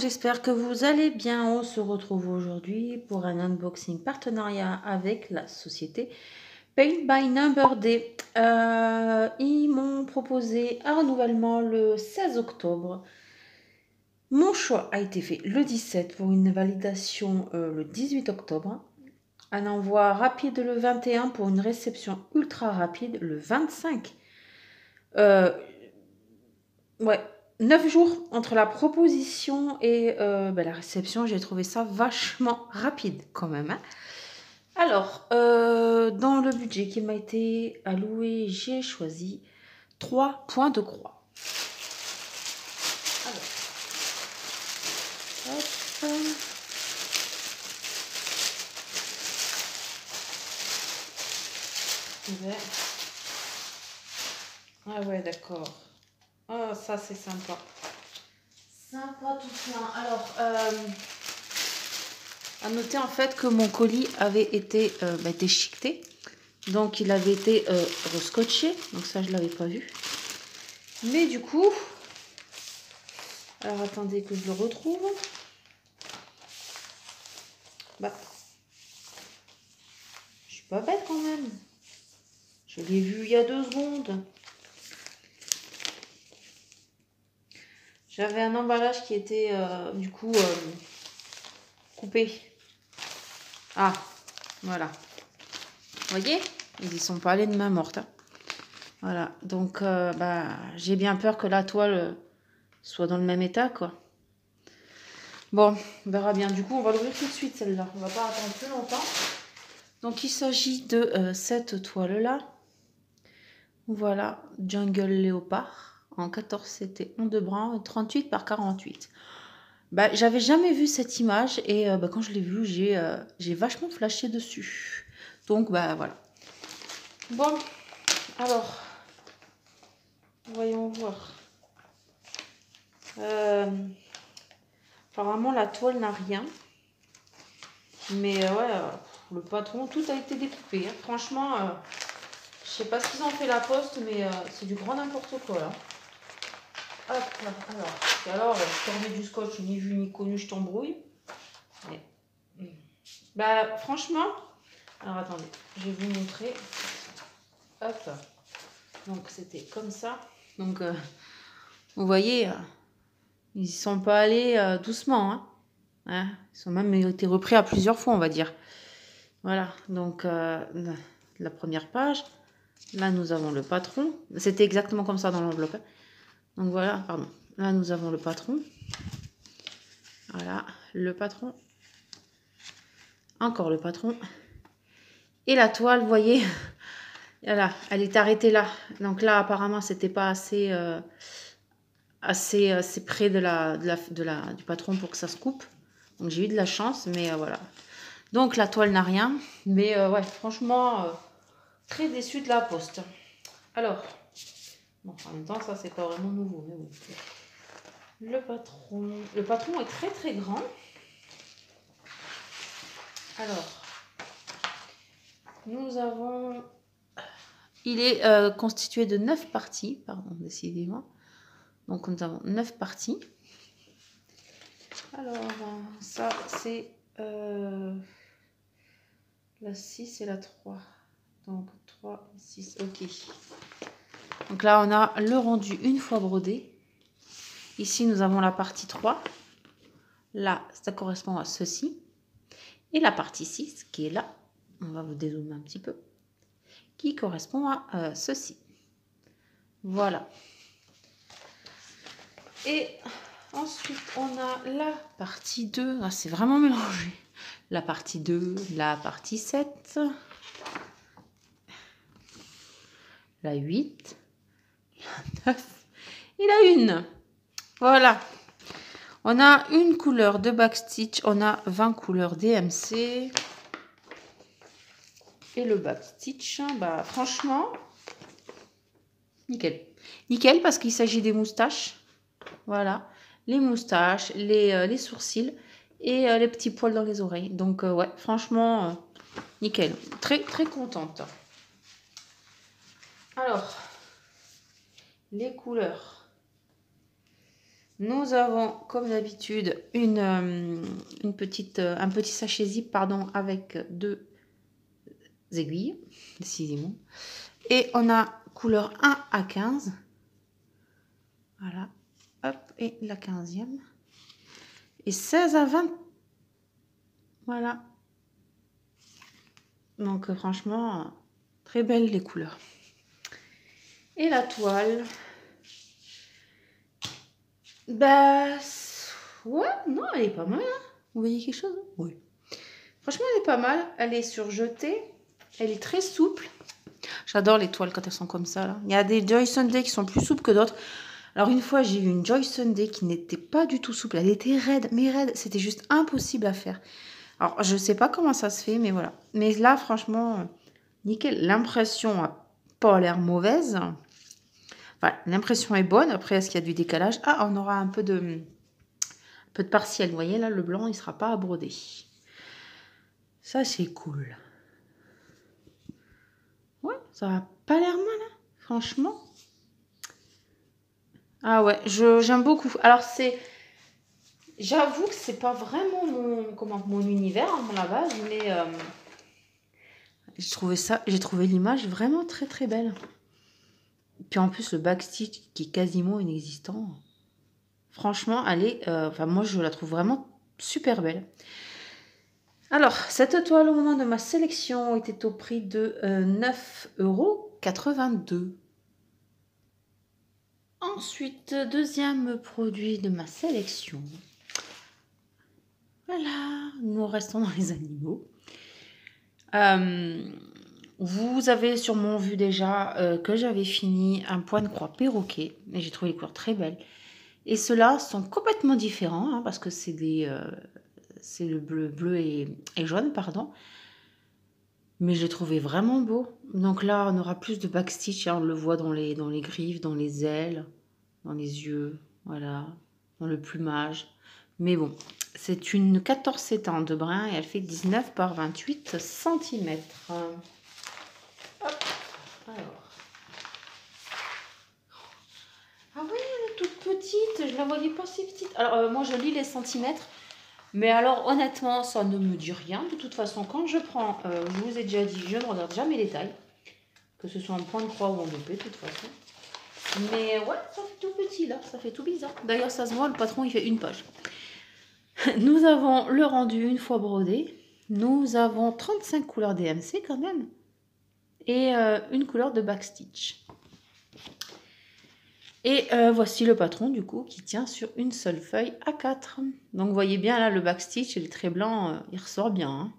j'espère que vous allez bien. On se retrouve aujourd'hui pour un unboxing partenariat avec la société Paint by Number D. Ils m'ont proposé un renouvellement le 16 octobre. Mon choix a été fait le 17 pour une validation le 18 octobre. Un envoi rapide le 21 pour une réception ultra rapide le 25. Ouais, 9 jours entre la proposition et la réception. J'ai trouvé ça vachement rapide quand même, hein. Alors, dans le budget qui m'a été alloué, j'ai choisi 3 points de croix. Alors, hop. Ah ouais, d'accord. Oh, ça c'est sympa. Sympa tout plein. Alors, à noter en fait que mon colis avait été déchiqueté. Donc il avait été rescotché. Donc ça je l'avais pas vu. Mais du coup, alors attendez que je le retrouve. Bah, je suis pas bête quand même. Je l'ai vu il y a 2 secondes. J'avais un emballage qui était du coup coupé. Ah, voilà. Vous voyez, ils y sont pas allés de main morte, hein. Voilà, donc j'ai bien peur que la toile soit dans le même état, quoi. Bon, on verra bien. Du coup, on va l'ouvrir tout de suite, celle-là. On va pas attendre plus longtemps. Donc, il s'agit de cette toile-là. Voilà, Jungle Léopard en 14 CT en de brun, 38 par 48. J'avais jamais vu cette image et quand je l'ai vue, j'ai vachement flashé dessus. Donc, voilà. Bon, alors, voyons voir. Apparemment, la toile n'a rien. Mais le patron, tout a été découpé, hein. Franchement, je sais pas ce qu'ils ont fait la poste, mais c'est du grand n'importe quoi, là. Hop là, alors, je te remets du scotch, ni vu ni connu, je t'embrouille. Franchement, alors attendez, je vais vous montrer. Hop, donc c'était comme ça. Donc, vous voyez, ils y sont pas allés doucement, hein. Hein, ils ont même été repris à plusieurs fois, on va dire. Voilà, donc la première page. Là, nous avons le patron. C'était exactement comme ça dans l'enveloppe, hein. Donc voilà, pardon. Là, nous avons le patron. Voilà, le patron. Encore le patron. Et la toile, vous voyez, voilà, elle est arrêtée là. Donc là, apparemment, c'était pas assez, assez près du patron pour que ça se coupe. Donc j'ai eu de la chance, mais voilà. Donc la toile n'a rien. Mais ouais, franchement, très déçue de la poste. Alors, bon, en même temps, ça, c'est pas vraiment nouveau. Mais bon. Le patron est très très grand. Alors, nous avons... Il est constitué de 9 parties, pardon, décidément. Donc, nous avons 9 parties. Alors, ça, c'est la 6 et la 3. Donc, 3 et 6, ok. Donc là, on a le rendu une fois brodé. Ici, nous avons la partie 3. Là, ça correspond à ceci. Et la partie 6, qui est là, on va vous dézoomer un petit peu, qui correspond à ceci. Voilà. Et ensuite, on a la partie 2. Ah, c'est vraiment mélangé. La partie 2, la partie 7, la 8, la 9 et la 1. Voilà. On a une couleur de backstitch. On a 20 couleurs DMC. Et le backstitch, franchement, nickel. Nickel parce qu'il s'agit des moustaches. Voilà. Les moustaches, les sourcils et les petits poils dans les oreilles. Donc, ouais, franchement, nickel. Très, très contente. Alors, les couleurs. Nous avons, comme d'habitude, un petit sachet zip, pardon, avec 2 aiguilles, décidément. Et on a couleur 1 à 15. Voilà. Hop, et la 15e. Et 16 à 20. Voilà. Donc, franchement, très belles les couleurs. Et la toile. Bah, ouais, non, elle est pas mal. Hein. Vous voyez quelque chose? Oui. Franchement, elle est pas mal. Elle est surjetée. Elle est très souple. J'adore les toiles quand elles sont comme ça. Là. Il y a des Joy Sunday qui sont plus souples que d'autres. Alors, une fois, j'ai eu une Joy Sunday qui n'était pas du tout souple. Elle était raide, mais raide. C'était juste impossible à faire. Alors, je sais pas comment ça se fait, mais voilà. Mais là, franchement, nickel. L'impression n'a pas l'air mauvaise. Enfin, l'impression est bonne. Après, est-ce qu'il y a du décalage? Ah, on aura un peu de partiel. Vous voyez, là, le blanc, il ne sera pas à broder. Ça, c'est cool. Ouais, ça n'a pas l'air mal, hein, franchement. Ah ouais, j'aime beaucoup. Alors, j'avoue que c'est pas vraiment mon univers, à la base, mais j'ai trouvé l'image vraiment très, très belle. Puis en plus, le backstitch qui est quasiment inexistant. Franchement, elle est... enfin, moi, je la trouve vraiment super belle. Alors, cette toile, au moment de ma sélection, était au prix de 9,82 €. Ensuite, deuxième produit de ma sélection. Voilà, nous restons dans les animaux. Vous avez sûrement vu déjà que j'avais fini un point de croix perroquet. Et j'ai trouvé les couleurs très belles. Et ceux-là sont complètement différents, hein, parce que c'est le bleu et jaune, pardon. Mais je l'ai trouvé vraiment beau. Donc là, on aura plus de backstitch. Hein, on le voit dans les griffes, dans les ailes, dans les yeux, voilà, dans le plumage. Mais bon, c'est une 14 ans de brun et elle fait 19 par 28 cm. Hop, alors. Ah oui, elle est toute petite. Je la voyais pas si petite. Alors, moi, je lis les centimètres. Mais alors, honnêtement, ça ne me dit rien. De toute façon, quand je prends, je vous ai déjà dit, je ne regarde jamais les tailles. Que ce soit en point de croix ou en épée, de toute façon. Mais ouais, ça fait tout petit, là. Ça fait tout bizarre. D'ailleurs, ça se voit, le patron, il fait une page. Nous avons le rendu une fois brodé. Nous avons 35 couleurs DMC quand même. Et une couleur de backstitch. Et voici le patron du coup qui tient sur une seule feuille A4. Donc vous voyez bien là le backstitch, il est très blanc, il ressort bien. Hein.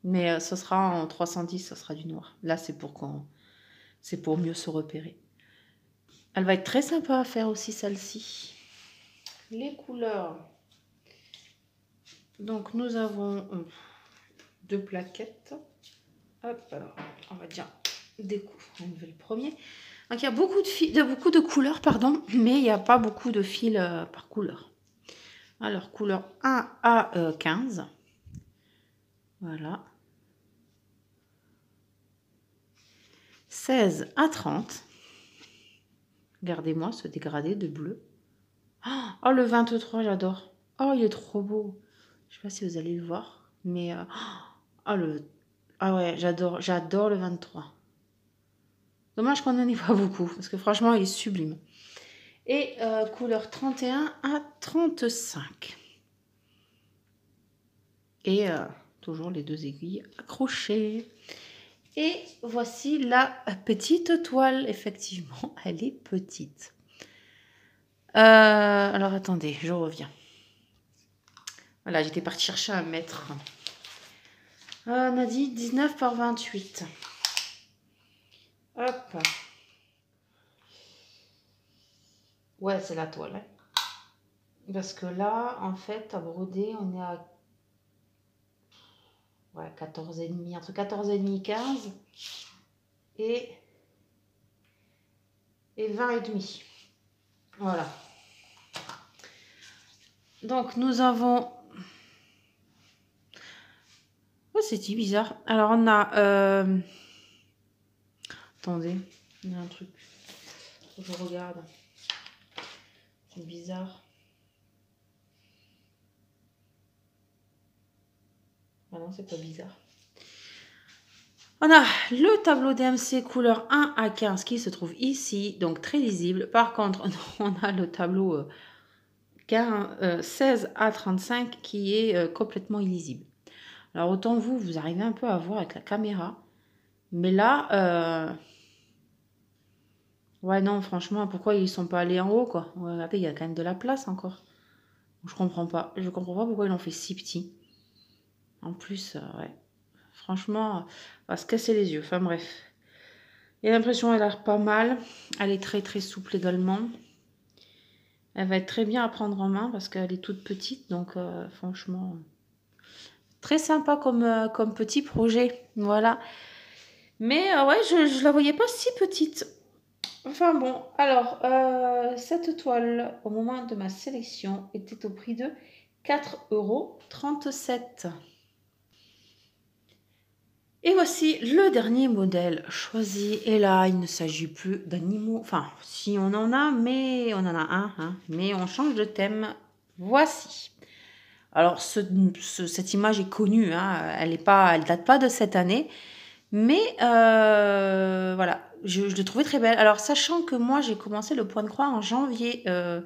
Mais ce sera en 310, ce sera du noir. Là c'est pour mieux se repérer. Elle va être très sympa à faire aussi celle-ci. Les couleurs. Donc nous avons 2 plaquettes. Hop, alors on va dire enlever le premier. Donc il y a beaucoup de couleurs, pardon, mais il n'y a pas beaucoup de fils par couleur. Alors, couleur 1 à 15. Voilà. 16 à 30. Regardez-moi ce dégradé de bleu. Oh, le 23, j'adore. Oh, il est trop beau. Je ne sais pas si vous allez le voir, mais... ah ouais, j'adore le 23. Dommage qu'on n'en ait pas beaucoup, parce que franchement, il est sublime. Et couleur 31 à 35. Et toujours les 2 aiguilles accrochées. Et voici la petite toile. Effectivement, elle est petite. Alors, attendez, je reviens. Voilà, j'étais partie chercher un mètre. On a dit 19 par 28. Hop. Ouais, c'est la toile. Hein. Parce que là, en fait, à broder, on est à 14,5, entre 14,5 et 15 et 20,5. Voilà. Donc, nous avons... Oh, c'est bizarre. Alors, on a... Attendez, il y a un truc. Faut que je regarde. C'est bizarre. Ah non, c'est pas bizarre. On a le tableau DMC couleur 1 à 15 qui se trouve ici, donc très lisible. Par contre, on a le tableau 16 à 35 qui est complètement illisible. Alors autant vous arrivez un peu à voir avec la caméra. Mais là, ouais non, franchement, pourquoi ils sont pas allés en haut, quoi? Regardez, il y a quand même de la place encore. Je comprends pas. Je comprends pas pourquoi ils l'ont fait si petit. En plus, ouais. Franchement, on va se casser les yeux. Enfin bref. Et l'impression, elle a l'air pas mal. Elle est très très souple également. Elle va être très bien à prendre en main parce qu'elle est toute petite. Donc franchement, très sympa comme petit projet. Voilà. Mais ouais, je la voyais pas si petite. Enfin bon, alors, cette toile, au moment de ma sélection, était au prix de 4,37 €. Et voici le dernier modèle choisi. Et là, il ne s'agit plus d'animaux. Enfin, si on en a, mais on en a un. Hein, mais on change de thème. Voici. Alors, cette image est connue. Hein, elle date pas de cette année. Mais voilà, je le trouvais très belle. Alors, sachant que moi, j'ai commencé le point de croix en janvier de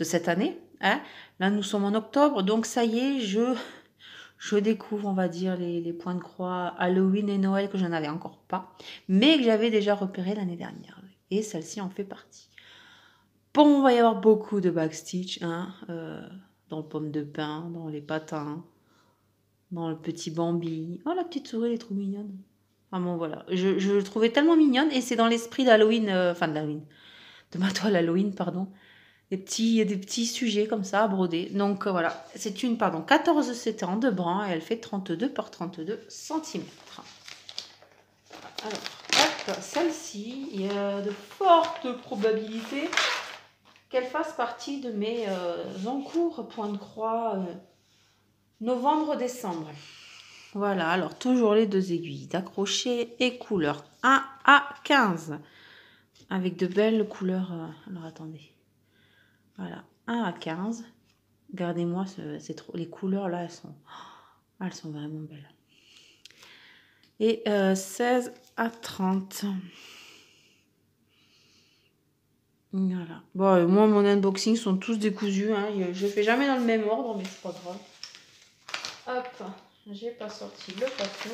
cette année. Hein. Là, nous sommes en octobre. Donc, ça y est, je découvre, on va dire, les points de croix Halloween et Noël que je n'avais encore pas, mais que j'avais déjà repéré l'année dernière. Et celle-ci en fait partie. Bon, il va y avoir beaucoup de backstitch, hein, dans le pomme de pin, dans les patins, dans le petit Bambi. Oh, la petite souris, elle est trop mignonne. Enfin bon, voilà. Je le trouvais tellement mignonne et c'est dans l'esprit d'Halloween, enfin d'Halloween, de ma toile Halloween, pardon. Des petits sujets comme ça à broder. Donc voilà, c'est une 14 en de brin et elle fait 32 par 32 cm. Alors, hop, celle-ci, il y a de fortes probabilités qu'elle fasse partie de mes encours point de croix novembre-décembre. Voilà, alors toujours les deux aiguilles d'accrocher et couleur 1 à 15 avec de belles couleurs. Alors attendez. Voilà, 1 à 15. Regardez-moi, les couleurs là, elles sont vraiment belles. Et 16 à 30. Voilà. Bon, moi, mon unboxing sont tous décousus. Hein. Je ne fais jamais dans le même ordre, mais c'est pas grave. Hop, j'ai pas sorti le papier.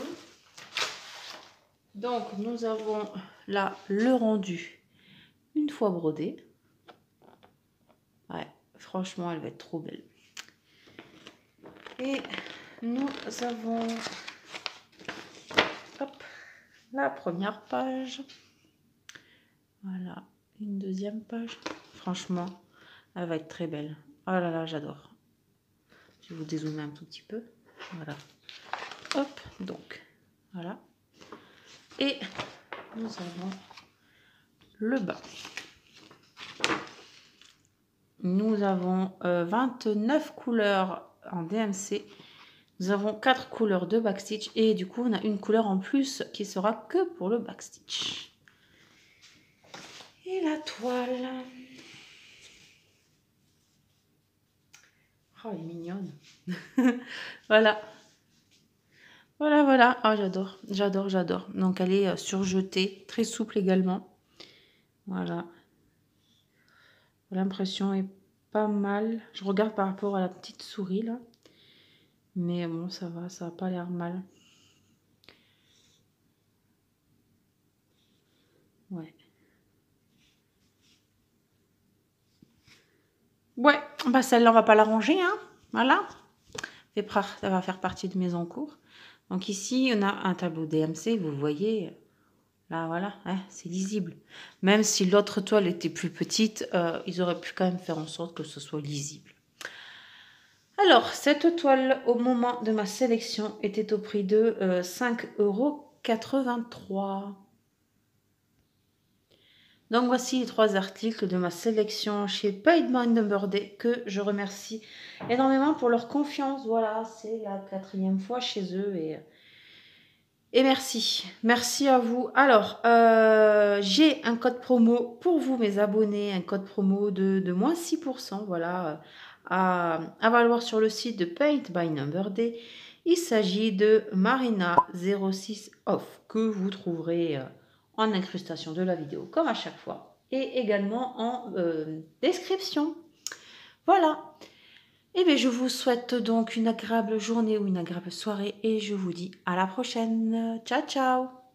Donc, nous avons là le rendu une fois brodé. Ouais, franchement, elle va être trop belle. Et nous avons hop, la première page. Voilà, une deuxième page. Franchement, elle va être très belle. Oh là là, j'adore. Je vais vous dézoomer un tout petit peu. Voilà. Hop, donc, voilà. Et nous avons le bas. Nous avons 29 couleurs en DMC. Nous avons 4 couleurs de backstitch. Et du coup, on a une couleur en plus qui sera que pour le backstitch. Et la toile. Oh, elle est mignonne. Voilà. Voilà, voilà. Oh, j'adore, j'adore, j'adore. Donc, elle est surjetée, très souple également. Voilà. L'impression est pas mal. Je regarde par rapport à la petite souris, là. Mais bon, ça va pas l'air mal. Ouais. Ouais, bah celle-là, on va pas la ranger, hein. Voilà. Ça va faire partie de mes encours. Donc ici, on a un tableau DMC, vous voyez. Là, voilà, hein, c'est lisible. Même si l'autre toile était plus petite, ils auraient pu quand même faire en sorte que ce soit lisible. Alors, cette toile, au moment de ma sélection, était au prix de 5,83 €. Donc, voici les 3 articles de ma sélection chez Paid by Number Day que je remercie énormément pour leur confiance. Voilà, c'est la 4e fois chez eux et Et merci. Merci à vous. Alors, j'ai un code promo pour vous, mes abonnés. Un code promo de moins 6%. Voilà. À valoir sur le site de Paint by Number Day. Il s'agit de Marina 06 Off que vous trouverez en incrustation de la vidéo, comme à chaque fois. Et également en description. Voilà. Et bien, je vous souhaite donc une agréable journée ou une agréable soirée et je vous dis à la prochaine. Ciao, ciao!